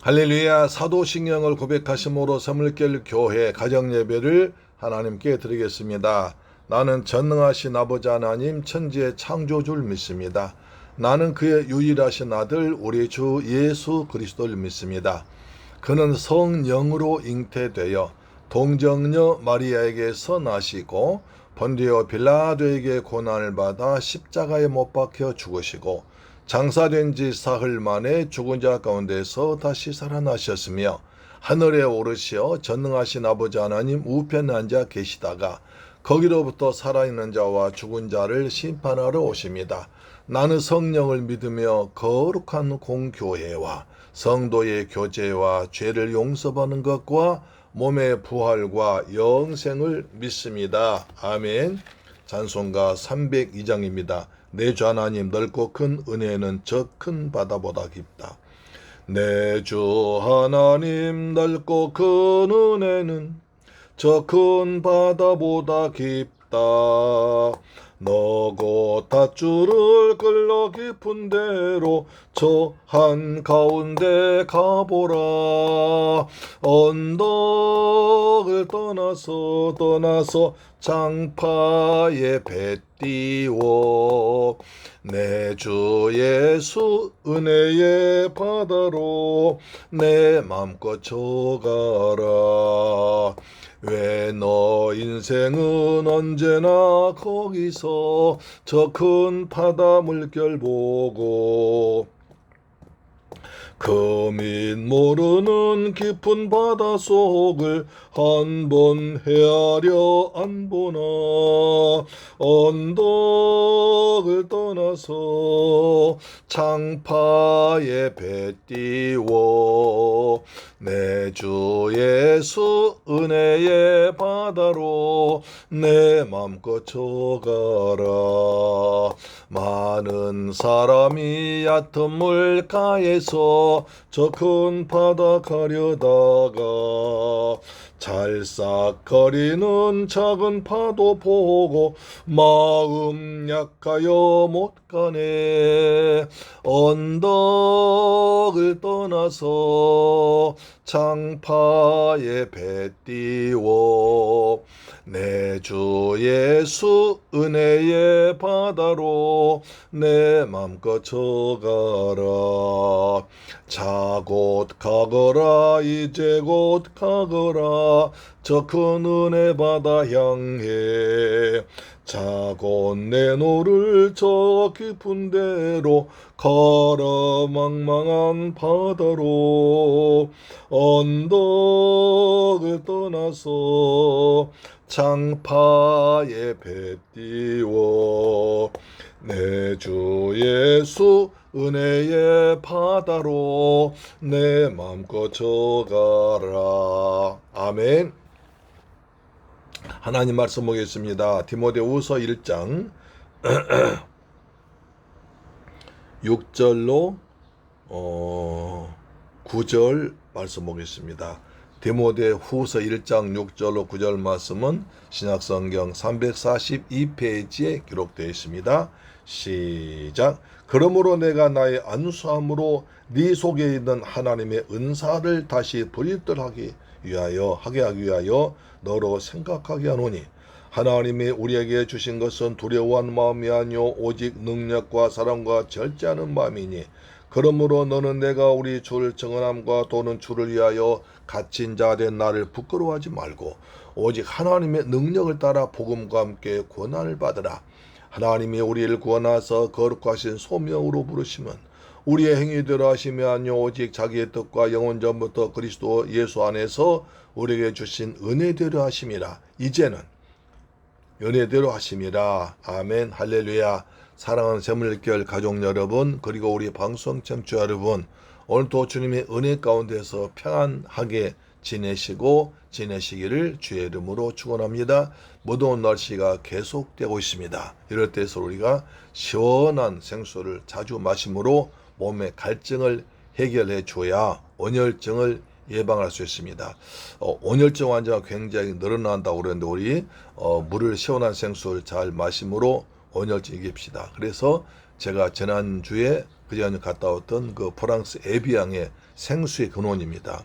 할렐루야. 사도신경을 고백하심으로 섬을결 교회 가정예배를 하나님께 드리겠습니다. 나는 전능하신 아버지 하나님 천지의 창조주를 믿습니다. 나는 그의 유일하신 아들 우리 주 예수 그리스도를 믿습니다. 그는 성령으로 잉태되어 동정녀 마리아에게서 나시고 본디오 빌라도에게 고난을 받아 십자가에 못 박혀 죽으시고 장사된 지 사흘 만에 죽은 자 가운데서 다시 살아나셨으며 하늘에 오르시어 전능하신 아버지 하나님 우편에 앉아 계시다가 거기로부터 살아있는 자와 죽은 자를 심판하러 오십니다. 나는 성령을 믿으며 거룩한 공교회와 성도의 교제와 죄를 용서받는 것과 몸의 부활과 영생을 믿습니다. 아멘. 찬송가 302장입니다. 내 주 하나님 넓고 큰 은혜는 저 큰 바다보다 깊다. 내 주 하나님 넓고 큰 은혜는 저 큰 바다보다 깊다. 너고 닷줄을 끌러 깊은 데로 저 한가운데 가보라. 언덕을 떠나서 장파에 배 띄워 내 주 예수 은혜의 바다로 내 맘껏 져가라. 왜 너 인생은 언제나 거기서 저 큰 바다 물결 보고 금이 모르는 깊은 바다 속을 한번 헤아려 안 보나. 언덕을 떠나서 장파에 배 띄워 내 주 예수 은혜의 바다로 내 맘껏 져가라. 많은 사람이 얕은 물가에서 저 큰 바다 가려다가 찰싹거리는 작은 파도 보고 마음 약하여 못 가네. 언덕을 떠나서 장파에 배 띄워 내 주 예수 은혜의 바다로 내 맘껏 져가라. 자 곧 가거라 이제 곧 가거라 저 큰 은혜 바다 향해. 자 곧 내 노를 저 깊은 데로 가라. 망망한 바다로 언덕을 떠나서 장파에 배 띄워 내 주 예수 은혜의 바다로 내 맘껏 져가라. 아멘. 하나님 말씀 보겠습니다. 디모데후서 1장 6절로 9절 말씀 보겠습니다. 디모데후서 1장 6절로 9절 말씀은 신약성경 342페이지에 기록되어 있습니다. 시작. 그러므로 내가 나의 안수함으로 네 속에 있는 하나님의 은사를 다시 부립들하게 하게 하기 위하여 너로 생각하게 하노니 하나님이 우리에게 주신 것은 두려워하는 마음이 아니요 오직 능력과 사랑과 절제하는 마음이니 그러므로 너는 내가 우리 주를 증언함과 도는 주를 위하여 갇힌 자 된 나를 부끄러워하지 말고 오직 하나님의 능력을 따라 복음과 함께 고난을 받으라. 하나님이 우리를 구원하사 거룩하신 소명으로 부르시면 우리의 행위대로 하심이 아니요 오직 자기의 뜻과 영원 전부터 그리스도 예수 안에서 우리에게 주신 은혜대로 하심이라. 이제는 은혜대로 하심이라. 아멘. 할렐루야. 사랑하는 새물결 가족 여러분, 그리고 우리 방송 청취자 여러분, 오늘도 주님의 은혜 가운데서 평안하게 지내시기를 주의 이름으로 축원합니다. 무더운 날씨가 계속되고 있습니다. 이럴 때에서 우리가 시원한 생수를 자주 마심으로 몸의 갈증을 해결해 줘야 온열증을 예방할 수 있습니다. 온열증 환자가 굉장히 늘어난다고 그러는데 우리 물을 시원한 생수를 잘 마심으로 온열증 이깁시다. 그래서 제가 지난주에 그전에 갔다 왔던 그 프랑스 에비앙의 생수의 근원입니다.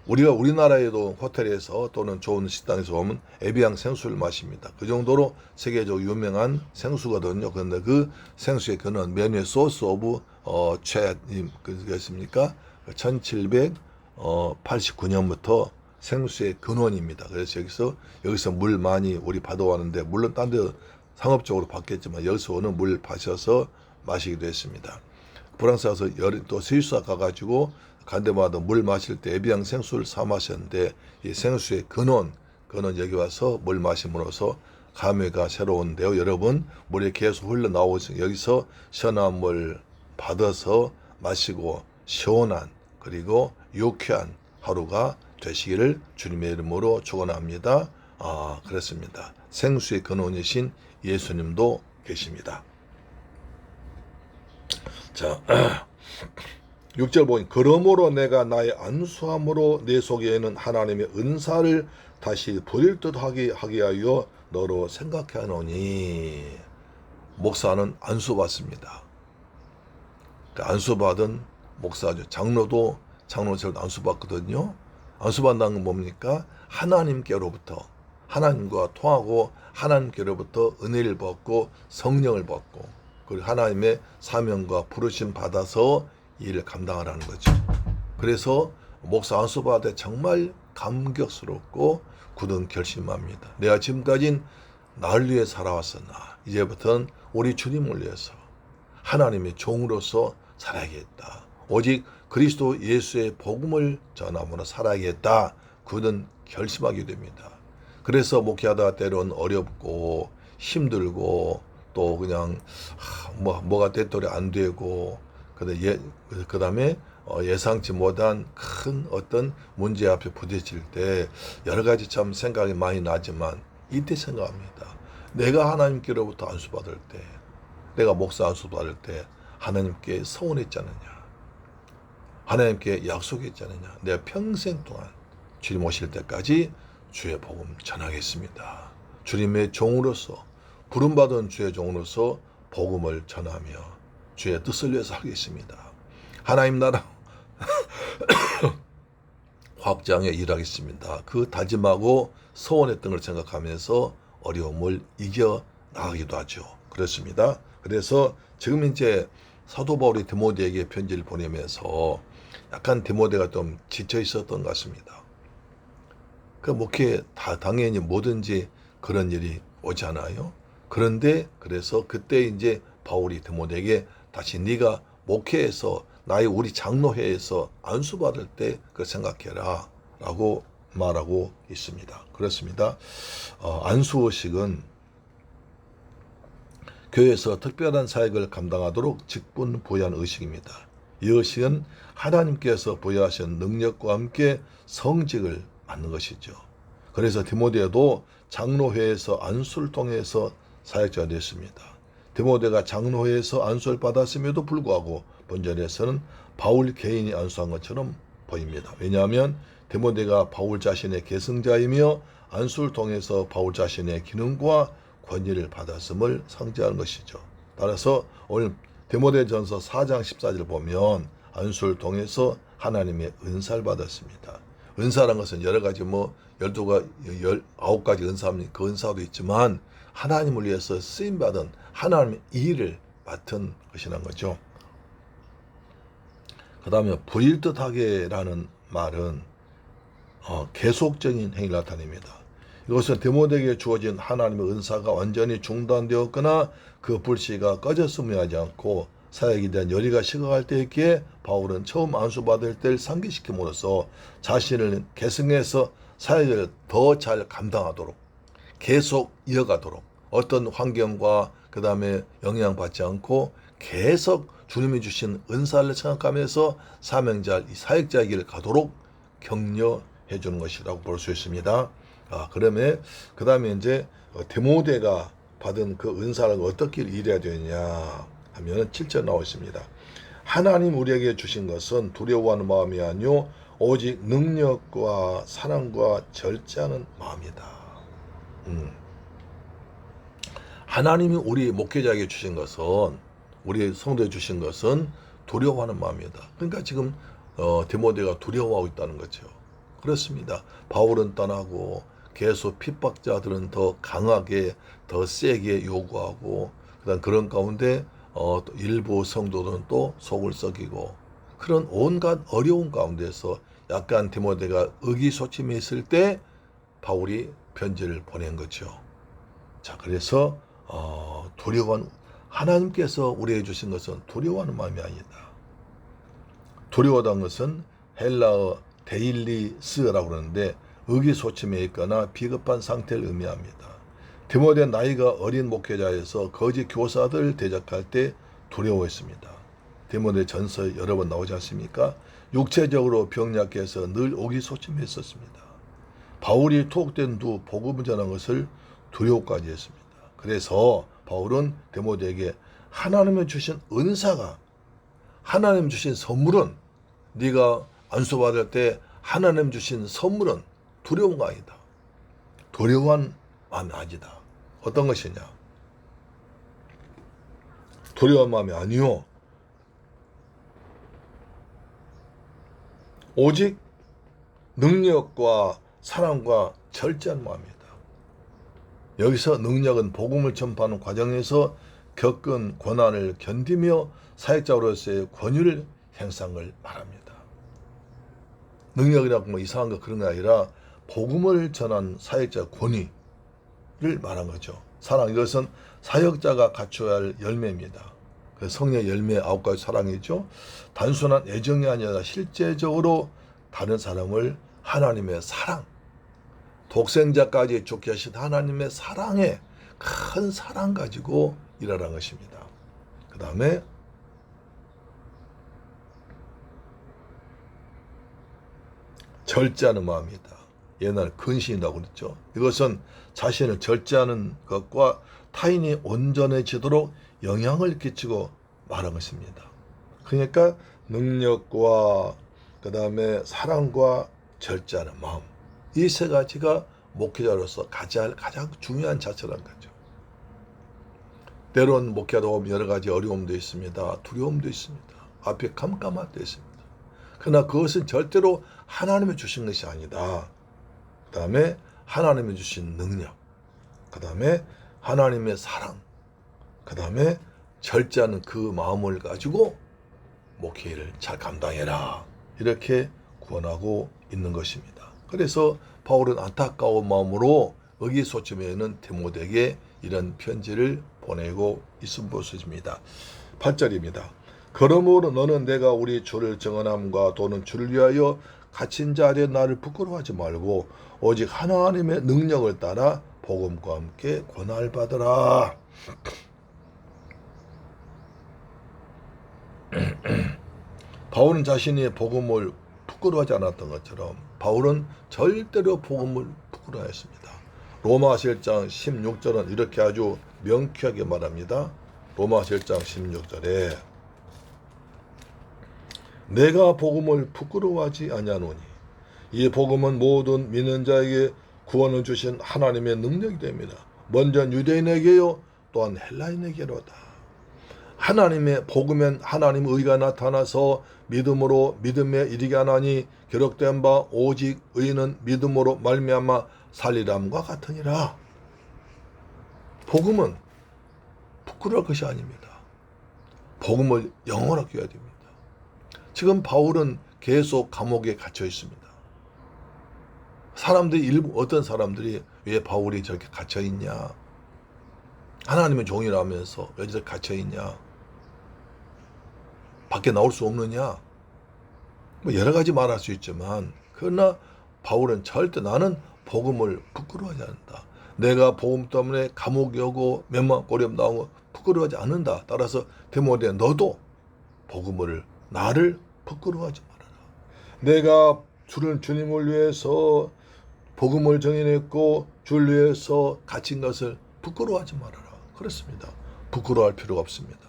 우리가 우리나라에도 호텔에서 또는 좋은 식당에서 보면 에비앙 생수를 마십니다. 그 정도로 세계적으로 유명한 생수거든요. 그런데 그 생수의 근원 메뉴의 소스 오브 최님 그겠습니까? 1789년부터 생수의 근원입니다. 그래서 여기서 물 많이 우리 받아왔는데, 물론 딴 데 상업적으로 받겠지만 여기서 오는 물 마셔서 마시기도 했습니다. 프랑스 가서 또 스위스 가가지고 간 데마다 물 마실 때 에비앙 생수를 사 마셨는데, 이 생수의 근원 여기 와서 물 마심으로써 감회가 새로운데요. 여러분, 물이 계속 흘러나오고 여기서 시원한 물 받아서 마시고 시원한 그리고 유쾌한 하루가 되시기를 주님의 이름으로 축원합니다. 그렇습니다. 생수의 근원이신 예수님도 계십니다. 자, 6절 보니 그러므로 내가 나의 안수함으로 내 속에는 하나님의 은사를 다시 부릴 듯 하게 하여 너로 생각해 하노니. 목사는 안수받습니다. 안수받은 목사죠. 장로도 장로처럼 안수받거든요. 안수받는 건 뭡니까? 하나님께로부터, 하나님과 통하고 하나님께로부터 은혜를 받고 성령을 받고, 그리고 하나님의 사명과 부르심 받아서 일을 감당하라는 거죠. 그래서 목사 안수받을 때 정말 감격스럽고 굳은 결심합니다. 내가 지금까지는 나를 위해 살아왔으나 이제부터는 우리 주님을 위해서 하나님의 종으로서 살아야겠다. 오직 그리스도 예수의 복음을 전함으로 살아야겠다. 굳은 결심하게 됩니다. 그래서 목회하다가 때로는 어렵고 힘들고 또 그냥 뭐가 됐더니 안 되고, 그 다음에 예상치 못한 큰 어떤 문제 앞에 부딪힐 때 여러 가지 참 생각이 많이 나지만, 이때 생각합니다. 내가 하나님께로부터 안수받을 때, 내가 목사 안수받을 때 하나님께 서원했지 않느냐, 하나님께 약속했지 않느냐, 내가 평생 동안 주님 오실 때까지 주의 복음 전하겠습니다. 주님의 종으로서, 부름받은 주의 종으로서 복음을 전하며 주의 뜻을 위해서 하겠습니다. 하나님 나라 확장에 일하겠습니다. 그 다짐하고 소원했던 걸 생각하면서 어려움을 이겨 나가기도 하죠. 그렇습니다. 그래서 지금 이제 사도 바울이 디모데에게 편지를 보내면서 약간 디모데가 좀 지쳐 있었던 것 같습니다. 그 목회 당연히 뭐든지 그런 일이 오잖아요. 그런데 그래서 그때 이제 바울이 디모데에게 다시 네가 목회에서 우리 장로회에서 안수받을 때 그걸 생각해라 라고 말하고 있습니다. 그렇습니다. 안수식은 교회에서 특별한 사역을 감당하도록 직분 부여한 의식입니다. 이 의식은 하나님께서 부여하신 능력과 함께 성직을 맡는 것이죠. 그래서 디모데도 장로회에서 안수를 통해서 사역자가 됐습니다. 디모데가 장로회에서 안수를 받았음에도 불구하고 본절에서는 바울 개인이 안수한 것처럼 보입니다. 왜냐하면 디모데가 바울 자신의 계승자이며 안수를 통해서 바울 자신의 기능과 권위를 받았음을 상징하는 것이죠. 따라서 오늘 디모데전서 4장 14절 보면 안수를 통해서 하나님의 은사를 받았습니다. 은사라는 것은 여러 가지 19가지 은사입니다. 그 은사도 있지만 하나님을 위해서 쓰임받은 하나님의 일을 맡은 것이라는 거죠. 그 다음에 부릴 듯하게라는 말은 계속적인 행위를 나타냅니다. 이것은 디모데에게 주어진 하나님의 은사가 완전히 중단되었거나 그 불씨가 꺼졌음을 하지 않고 사역에 대한 열의가 식어갈 때였기에 바울은 처음 안수받을 때를 상기시킴으로써 자신을 계승해서 사역을 더 잘 감당하도록, 계속 이어가도록, 어떤 환경과 그 다음에 영향받지 않고 계속 주님이 주신 은사를 생각하면서 사명자, 사역자의 길을 가도록 격려해 주는 것이라고 볼 수 있습니다. 그러면 그 다음에 이제 디모데가 받은 그 은사를 어떻게 일해야 되느냐 하면 7절 나와 있습니다. 하나님 우리에게 주신 것은 두려워하는 마음이 아니요 오직 능력과 사랑과 절제하는 마음이다. 하나님이 우리 목회자에게 주신 것은, 우리 성도에 주신 것은 두려워하는 마음이다. 그러니까 지금 디모데가 두려워하고 있다는 거죠. 그렇습니다. 바울은 떠나고 계속 핍박자들은 더 강하게 더 세게 요구하고 그다음 그런 가운데 또 일부 성도들은 또 속을 썩이고 그런 온갖 어려운 가운데서 약간 디모데가 의기소침해 있을 때 바울이 편지를 보낸 거죠. 자, 그래서 두려워한 하나님께서 우리에게 주신 것은 두려워하는 마음이 아니다. 두려워하다는 것은 헬라어 데일리스라고 그러는데 의기소침해 있거나 비겁한 상태를 의미합니다. 디모데 나이가 어린 목회자에서 거짓 교사들 대적할 때 두려워했습니다. 디모데 전서에 여러 번 나오지 않습니까? 육체적으로 병약해서 늘 의기소침했었습니다. 바울이 투옥된 두 복음을 전한 것을 두려워까지 했습니다. 그래서 바울은 디모데에게 하나님이 주신 은사가 하나님 주신 선물은 네가 안수받을 때 하나님 주신 선물은 두려운 거 아니다. 두려워한 마음이 아니다. 어떤 것이냐? 두려운 마음이 아니요. 오직 능력과 사랑과 절제한 마음이다. 여기서 능력은 복음을 전파하는 과정에서 겪은 고난을 견디며 사역자로서의 권위를 행사한 걸 말합니다. 능력이라고 뭐 이상한 거 그런 게 아니라 복음을 전한 사역자 권위를 말한 거죠. 사랑, 이것은 사역자가 갖춰야 할 열매입니다. 성령의 열매 9가지 사랑이죠. 단순한 애정이 아니라 실제적으로 다른 사람을 하나님의 사랑, 독생자까지 죽게 하신 하나님의 사랑에 큰 사랑 가지고 일하라는 것입니다. 그 다음에 절제하는 마음이다. 옛날 근신이라고 그랬죠. 이것은 자신을 절제하는 것과 타인이 온전해지도록 영향을 끼치고 말한 것입니다. 그러니까 능력과 그 다음에 사랑과 절제하는 마음, 이 세 가지가 목회자로서 가장 중요한 자세라는 거죠. 때론 목회하다 보면 여러 가지 어려움도 있습니다. 두려움도 있습니다. 앞에 깜깜할 때 있습니다. 그러나 그것은 절대로 하나님이 주신 것이 아니다. 그 다음에 하나님이 주신 능력, 그 다음에 하나님의 사랑, 그 다음에 절제하는 그 마음을 가지고 목회를 잘 감당해라. 이렇게 구원하고 있는 것입니다. 그래서 바울은 안타까운 마음으로 의기소침해 있는 디모데에게 이런 편지를 보내고 있은 것입니다. 8절입니다. 그러므로 너는 내가 우리 주를 정언함과 또는 주를 위하여 갇힌 자리에 나를 부끄러워하지 말고 오직 하나님의 능력을 따라 복음과 함께 고난을 받으라. 바울은 자신이 복음을 부끄러워하지 않았던 것처럼 바울은 절대로 복음을 부끄러워했습니다. 로마서 1장 16절은 이렇게 아주 명쾌하게 말합니다. 로마서 1장 16절에 내가 복음을 부끄러워하지 아니하노니 이 복음은 모든 믿는 자에게 구원을 주신 하나님의 능력이 됩니다. 먼저 유대인에게요 또한 헬라인에게로다. 하나님의 복음엔 하나님의 의가 나타나서 믿음으로 믿음에 이르게 하나니 기록된 바 오직 의인은 믿음으로 말미암아 살리람과 같으니라. 복음은 부끄러울 것이 아닙니다. 복음을 영원하게 해야 됩니다. 지금 바울은 계속 감옥에 갇혀 있습니다. 어떤 사람들이 왜 바울이 저렇게 갇혀 있냐? 하나님의 종이라면서 왜 저렇게 갇혀 있냐? 밖에 나올 수 없느냐? 뭐 여러 가지 말할 수 있지만 그러나 바울은 절대 나는 복음을 부끄러워하지 않는다. 내가 복음 때문에 감옥에 오고 멸망고리에 나오고 부끄러워하지 않는다. 따라서 디모데 너도 나를 부끄러워하지 말아라. 내가 주님을 위해서 복음을 정해냈고 주를 위해서 갇힌 것을 부끄러워하지 말아라. 그렇습니다. 부끄러워할 필요가 없습니다.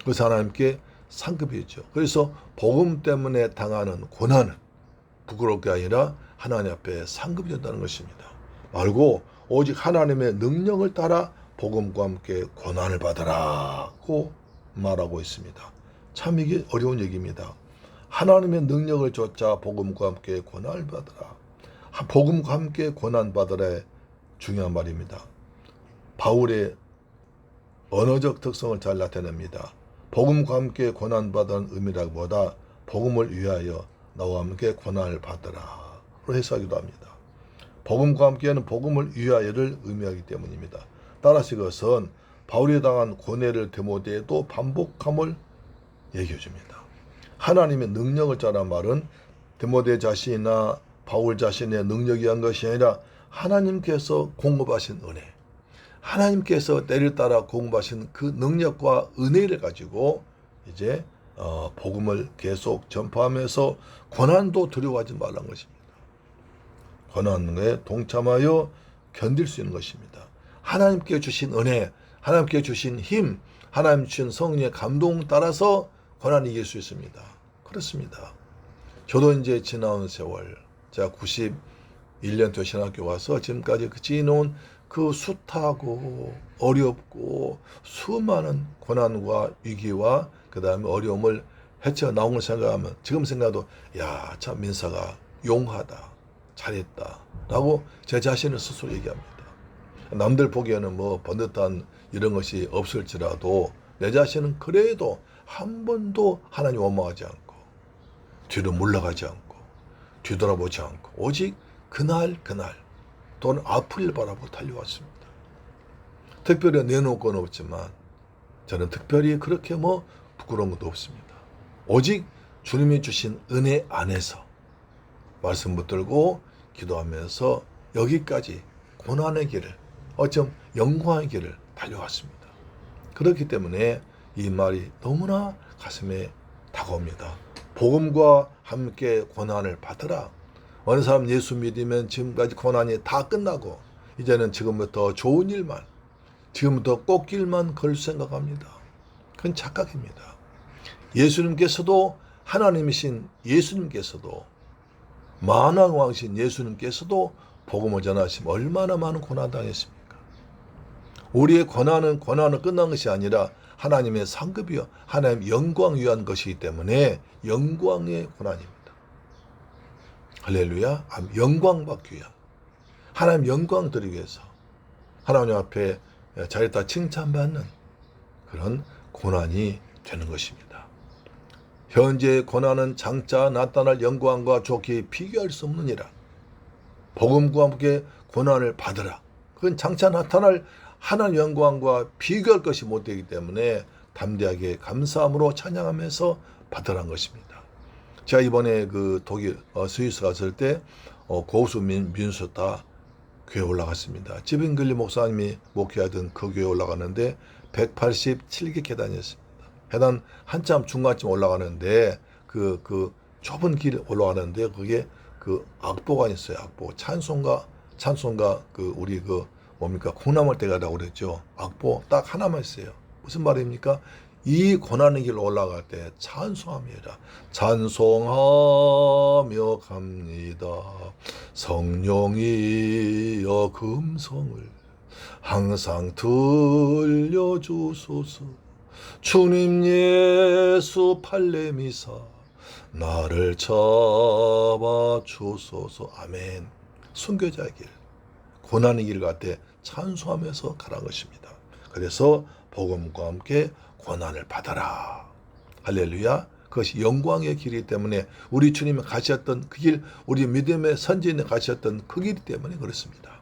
그래서 하나님께 상급이죠. 그래서 복음 때문에 당하는 고난은 부끄러울 게 아니라 하나님 앞에 상급이 된다는 것입니다. 말고 오직 하나님의 능력을 따라 복음과 함께 고난을 받으라고 말하고 있습니다. 참 이게 어려운 얘기입니다. 하나님의 능력을 쫓아 복음과 함께 고난을 받으라. 복음과 함께 고난 받으라. 중요한 말입니다. 바울의 언어적 특성을 잘 나타냅니다. 복음과 함께 고난 받은 의미라기보다 복음을 위하여 나와 함께 고난을 받으라 로 해석하기도 합니다. 복음과 함께하는 복음을 위하여를 의미하기 때문입니다. 따라서 이것은 바울이 당한 고뇌를 디모데에도 반복함을 얘기해 줍니다. 하나님의 능력을 짜란 말은 디모데 자신이나 바울 자신의 능력이 한 것이 아니라 하나님께서 공급하신 은혜, 하나님께서 때를 따라 공급하신 그 능력과 은혜를 가지고 이제 복음을 계속 전파하면서 고난도 두려워하지 말라는 것입니다. 고난에 동참하여 견딜 수 있는 것입니다. 하나님께 주신 은혜, 하나님께 주신 힘, 하나님 주신 성령의 감동 따라서 고난이 이길 수 있습니다. 그렇습니다. 저도 이제 지나온 세월, 제가 91년도 신학교 와서 지금까지 지나온 그 숱하고 어렵고 수많은 고난과 위기와 그 다음에 어려움을 헤쳐나온 걸 생각하면 지금 생각도 야, 참 민사가 용하다, 잘했다 라고 제 자신을 스스로 얘기합니다. 남들 보기에는 뭐 번듯한 이런 것이 없을지라도 내 자신은 그래도 한 번도 하나님 원망하지 않고 뒤로 물러가지 않고 뒤돌아보지 않고 오직 그날 또는 앞을 바라보고 달려왔습니다. 특별히 내놓을 건 없지만 저는 특별히 그렇게 뭐 부끄러운 것도 없습니다. 오직 주님이 주신 은혜 안에서 말씀 붙들고 기도하면서 여기까지 고난의 길을 어쩜 영광의 길을 달려왔습니다. 그렇기 때문에 이 말이 너무나 가슴에 다가옵니다. 복음과 함께 고난을 받으라. 어느 사람 예수 믿으면 지금까지 고난이 다 끝나고 이제는 지금부터 좋은 일만, 지금부터 꽃길만 걸 생각합니다. 그건 착각입니다. 예수님께서도 하나님이신 예수님께서도 만왕왕신 예수님께서도 복음을 전하시면 얼마나 많은 고난 당했습니까? 우리의 고난은 끝난 것이 아니라 하나님의 상급이요 하나님 영광 위한 것이기 때문에 영광의 고난입니다. 할렐루야. 영광 받기 위한 하나님 영광 드리기 위해서 하나님 앞에 잘했다 칭찬받는 그런 고난이 되는 것입니다. 현재의 고난은 장차 나타날 영광과 좋게 비교할 수 없느니라. 복음과 함께 고난을 받으라. 그건 장차 나타날 하나님 영광과 비교할 것이 못 되기 때문에 담대하게 감사함으로 찬양하면서 받으라는 것입니다. 제가 이번에 그 독일 스위스 갔을 때 고수 민수타 교회 올라갔습니다. 지빙글리 목사님이 목회하던 그 교회 올라갔는데 187개 계단이었습니다. 계단 한참 중간쯤 올라가는데 그 좁은 길 올라가는데 그게 그 악보가 있어요. 악보 찬송가 그 우리 그 뭡니까 콩나물 떼가라고 그랬죠. 악보 딱 하나만 있어요. 무슨 말입니까? 이 고난의 길 올라갈 때 찬송합니다. 찬송하며 갑니다. 성령이여 금성을 항상 들려주소서. 주님 예수 팔레미사 나를 잡아주소서. 아멘. 순교자의 길, 고난의 길 갈 때 찬송하면서 가라는 것입니다. 그래서 복음과 함께 고난을 받아라. 할렐루야. 그것이 영광의 길이기 때문에 우리 주님이 가셨던 그 길, 우리 믿음의 선지인이 가셨던 그 길 때문에 그렇습니다.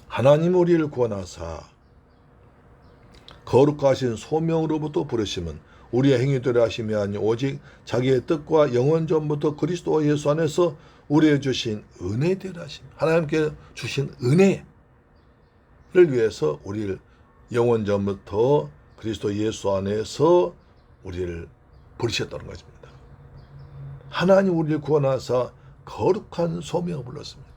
하나님 우리를 구원하사 거룩하신 소명으로부터 부르심은 우리의 행위대로 하심이 아니 오직 자기의 뜻과 영원 전부터 그리스도 예수 안에서 우리에게 주신 은혜대로 하심. 하나님께 주신 은혜를 위해서 우리를 영원 전부터 그리스도 예수 안에서 우리를 부르셨다는 것입니다. 하나님 우리를 구원하사 거룩한 소명을 불렀습니다.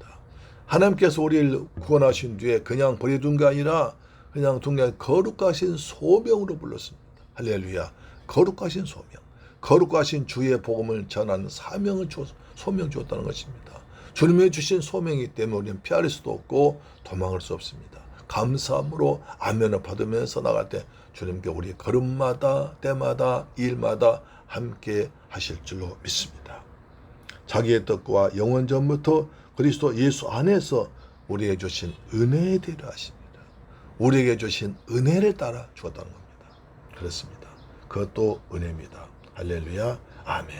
하나님께서 우리를 구원하신 뒤에 그냥 버려둔 게 아니라 그냥 둔 게 아니라 거룩하신 소명으로 불렀습니다. 할렐루야. 거룩하신 소명. 거룩하신 주의 복음을 전하는 사명을 소명 주었다는 것입니다. 주님이 주신 소명이기 때문에 우리는 피할 수도 없고 도망할 수 없습니다. 감사함으로 아멘을 받으면서 나갈 때 주님께 우리 걸음마다 때마다 일마다 함께 하실 줄로 믿습니다. 자기의 뜻과 영원 전부터 그리스도 예수 안에서 우리에게 주신 은혜에 대로 하십니다. 우리에게 주신 은혜를 따라 주었다는 겁니다. 그렇습니다. 그것도 은혜입니다. 할렐루야. 아멘.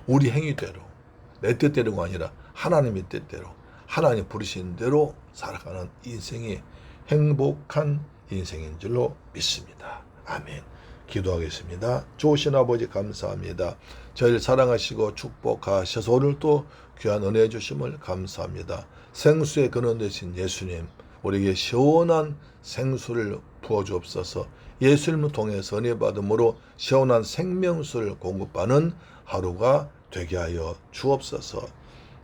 우리 행위대로 내 뜻대로가 아니라 하나님의 뜻대로 하나님 부르신 대로 살아가는 인생이 행복한 인생인 줄로 믿습니다. 아멘. 기도하겠습니다. 좋으신 아버지 감사합니다. 저희를 사랑하시고 축복하셔서 오늘 또 귀한 은혜 주심을 감사합니다. 생수의 근원 되신 예수님, 우리에게 시원한 생수를 부어주옵소서. 예수님을 통해서 은혜 받음으로 시원한 생명수를 공급하는 하루가 되게 하여 주옵소서.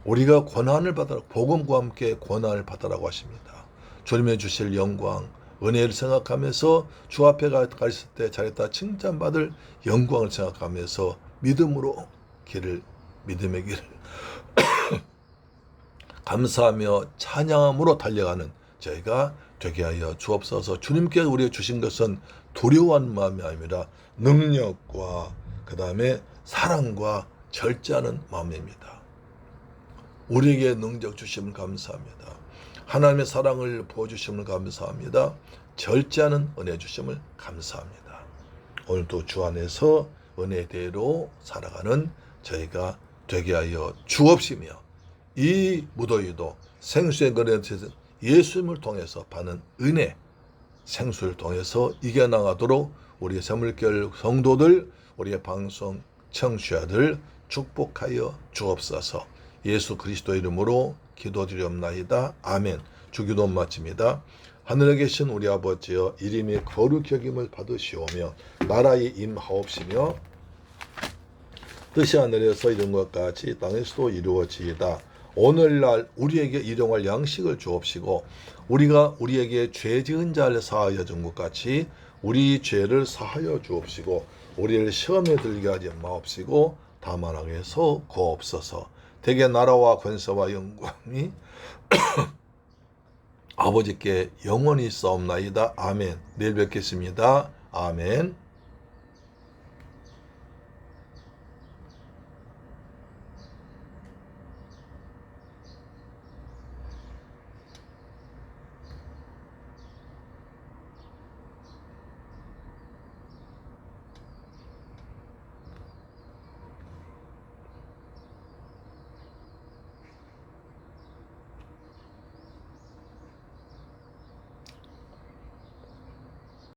우리가 권한을 받아라, 복음과 함께 권한을 받아라고 하십니다. 주님의 주실 영광, 은혜를 생각하면서 주 앞에 갔을 때 잘했다 칭찬받을 영광을 생각하면서 믿음으로 믿음의 길을 감사하며 찬양함으로 달려가는 저희가 되게 하여 주옵소서. 주님께 우리가 주신 것은 두려워하는 마음이 아니라 능력과 그 다음에 사랑과 절제하는 마음입니다. 우리에게 능력 주심을 감사합니다. 하나님의 사랑을 부어주심을 감사합니다. 절제하는 은혜 주심을 감사합니다. 오늘도 주 안에서 은혜대로 살아가는 저희가 되게 하여 주옵시며 이 무더위도 생수의 근원 예수님을 통해서 받는 은혜 생수를 통해서 이겨나가도록 우리의 새물결 성도들, 우리의 방송 청취자들 축복하여 주옵소서. 예수 그리스도 이름으로 기도드리옵나이다. 아멘. 주기도 마칩니다. 하늘에 계신 우리 아버지여, 이름이 거룩히 여김을 받으시오며 나라의 임하옵시며 뜻이 하늘에서 이룬 것 같이 땅에서도 이루어지이다. 오늘날 우리에게 일용할 양식을 주옵시고 우리가 우리에게 죄 지은 자를 사하여 준 것 같이 우리 죄를 사하여 주옵시고 우리를 시험에 들게 하지 마옵시고 다만 악에서 구하옵소서. 대개 나라와 권세와 영광이 아버지께 영원히 있사옵나이다. 아멘. 내일 뵙겠습니다. 아멘.